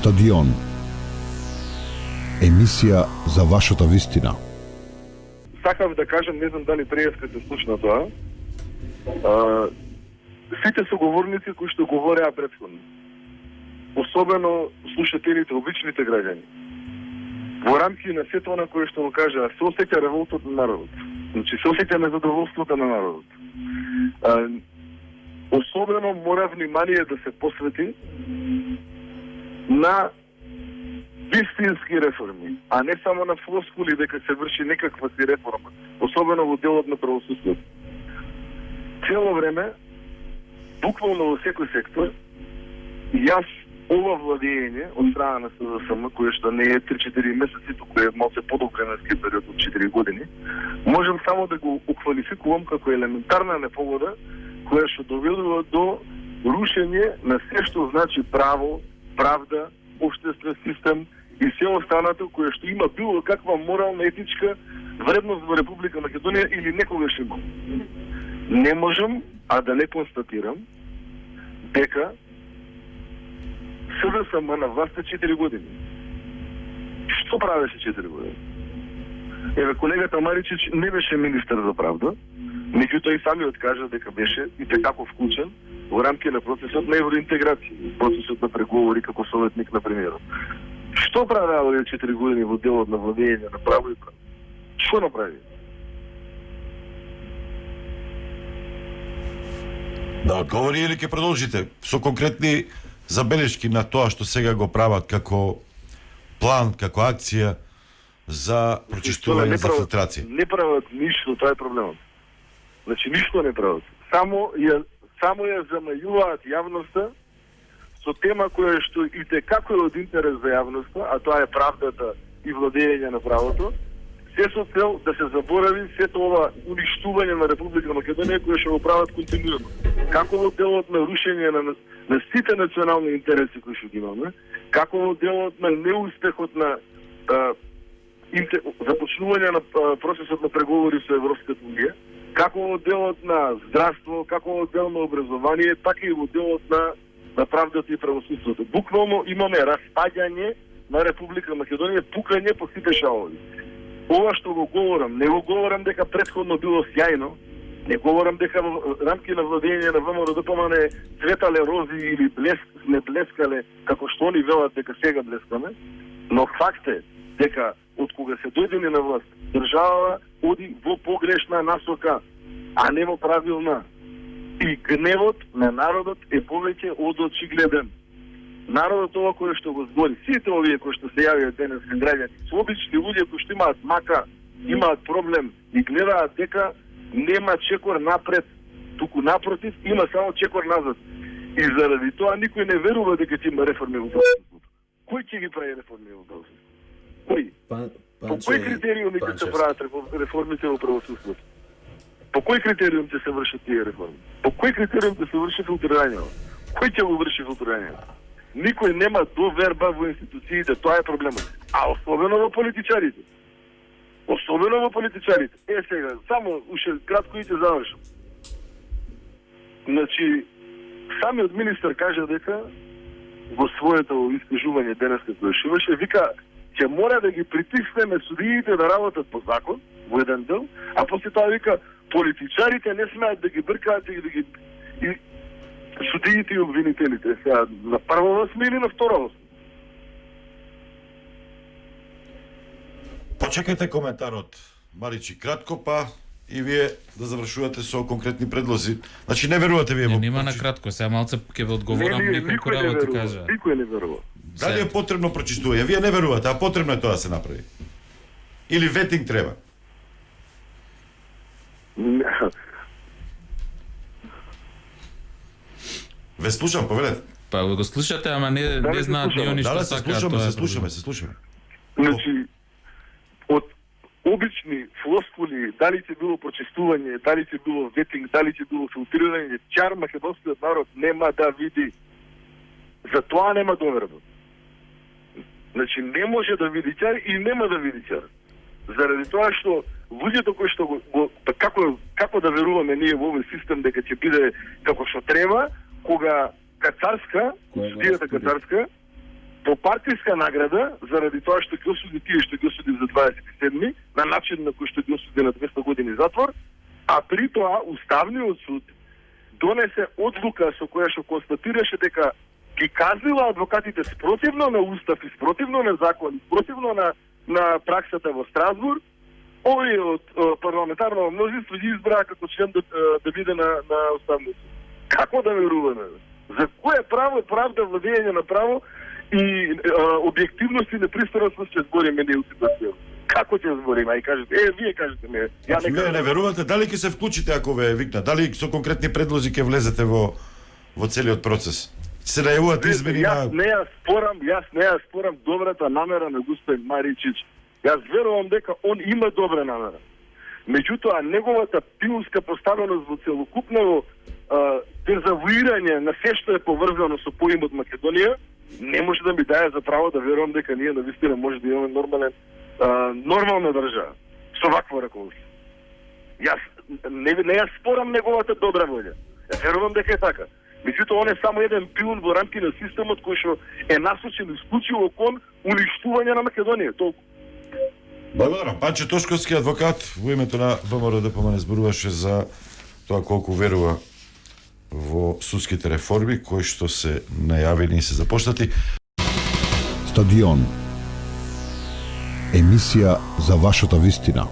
Стадион. Емисија за вашата вистина. Сакав да кажам, не знам дали пријавка се слушна тоа. Сите соговорници кои што говореа претходно, особено слушателите, обичните граѓани, во рамки на сето она кое што го кажа, се осеќа револтот на народот. Значи, се осеќа незадоволството на народот. Особено мора внимание да се посвети на вистински реформи, а не само на флоскули дека се врши некаква си реформа, особено во делот на правосудството. Цело време, буквално во секој сектор, јас ова владење од страна на СДСМ, кое што не е 3-4 месеци, туку е малце подолг временски период од 4 години, можам само да го уквалификувам како елементарна непогода, која што доведува до рушење на се што значи право, правда, општествен систем и се останато кое што има било каква морална, етичка вредност во Република Македонија или некогаш има. Не можам, а да не констатирам дека СДСМ на власт 4 години. Што правеше 4 години? Еве, колегата Маричич не беше министер за правда, меѓутоа и самиот кажа дека беше и текако вклучен во рамки на процесот на евроинтеграција, процесот на преговори како советник на премиерот. Што правеа овие 4 години во делот на владење на право и право? Што направи? Да одговори или ќе продолжите со конкретни забелешки на тоа што сега го прават како план, како акција за прочистување, за филтрација? Не прават ништо, тоа е проблемот. Значи ништо не прават. Само ја замајуваат јавноста со тема која што и како е од интерес за јавноста, а тоа е правдата и владење на правото, се со цел да се заборави сето ова уништување на Република Македонија кое што го прават континуирано. Како во делот на рушење на сите национални интереси кои што ги имаме, како во делот на неуспехот на започнување на процесот на преговори со Европската унија, како во делот на здравство, како во дел на образование, така и во делот на правдата и правосудството. Буквално имаме распаѓање на Република Македонија, пукање по сите шавови. Ова што го говорам, не го говорам дека претходно било сјајно, не говорам дека во рамки на владење на ВМРО ДПМН цветале рози или не блескале, како што они велат дека сега блескаме, но факт е дека од кога се дојдени на власт, држава оди во погрешна насока, а не во правилна. И гневот на народот е повеќе од очигледен. Народот ова кој што го збори, сите овие кои што се јавиат денес граѓани, се обични луѓе кои што имаат мака, имаат проблем и гледаат дека нема чекор напред, туку напротив, има само чекор назад. И заради тоа никој не верува дека ќе има реформи во правосудството. Кој ќе ги прави реформи во правосудството? Кој? По кој критериуми ќе се прават реформите во правосудството? По кој критериум ќе се вршат тие реформи? По кој критериум ќе се врши филтрирањето? Кој ќе го врши филтрирањето? Никој нема доверба во институциите, тоа е проблемот. А особено во политичарите. Особено во политичарите. Сега, само уште кратко и ќе завршам. Значи, самиот министер кажа дека во своето искажување денес како шиваше, вика, ќе мора да ги притиснеме судиите да работат по закон, во еден дел, а после тоа вика, политичарите не смеат да ги бркаат и да ги судиите и обвинителите. Сега, на прво сме или на второ сме? Почекајте коментарот, Маричи, кратко, па и вие да завршувате со конкретни предлози. Значи не верувате вие во... Нема на кратко, сега малце ќе ве одговорам неколку работи кажа. Никој не верува. Дали е потребно прочистување? Вие не верувате, а потребно е тоа да се направи? Или ветинг треба? Ве слушам, повелете. Па го слушате, ама не знаат ни они што сакаат. Се слушаме. Значи, од обични флоскули, дали ќе било прочистување, дали ќе било ветинг, дали ќе било филтрирање, чар македонскиот народ нема да види. За тоа нема доверба. Значи, не може да види чар и нема да види чар. Заради тоа што луѓето кои што како да веруваме ние во овој систем дека ќе биде како што треба, кога Кацарска, судијата Кацарска, по партиска награда, заради тоа што ги осуди тие што ги осуди за 27-ми, на начин на кој што ги осуди на 200 години затвор, а при тоа Уставниот суд донесе одлука со која што констатираше дека ги казнила адвокатите спротивно на Устав и спротивно на закон, спротивно на праксата во Страсбург. Овие од парламентарно мнозинство ги избраа како член да биде на Уставниот суд. Како да веруваме? За кое право, правда, владење на право и објективност и непристраност ќе збориме ние у ситуација? Како ќе збориме? Ај кажете, вие кажете ми. Ја Вие не верувате дали ќе се вклучите ако ве викна? Дали со конкретни предлози ќе влезете во целиот процес? Се најавуваат измени на... Јас не ја спорам добрата намера на господин Маричич. Јас верувам дека он има добра намера. Меѓутоа, неговата пилска поставеност во целокупно дезавуирање на се што е поврзано со поимот Македонија, не може да ми даде за право да верувам дека ние навистина може да имаме нормална држава со вакво раководство. Јас не ја спорам неговата добра волја. Ја верувам дека е така. Меѓутоа, он е само еден пилун во рамки на системот кој што е насочен исклучиво кон уништување на Македонија. Толку. Благодарам. Панче Тошковски, адвокат, во името на ВМРО ДПМН зборуваше за тоа колку верува во судските реформи кои што се најавени и се започнати. Стадион. Емисија за вашата вистина.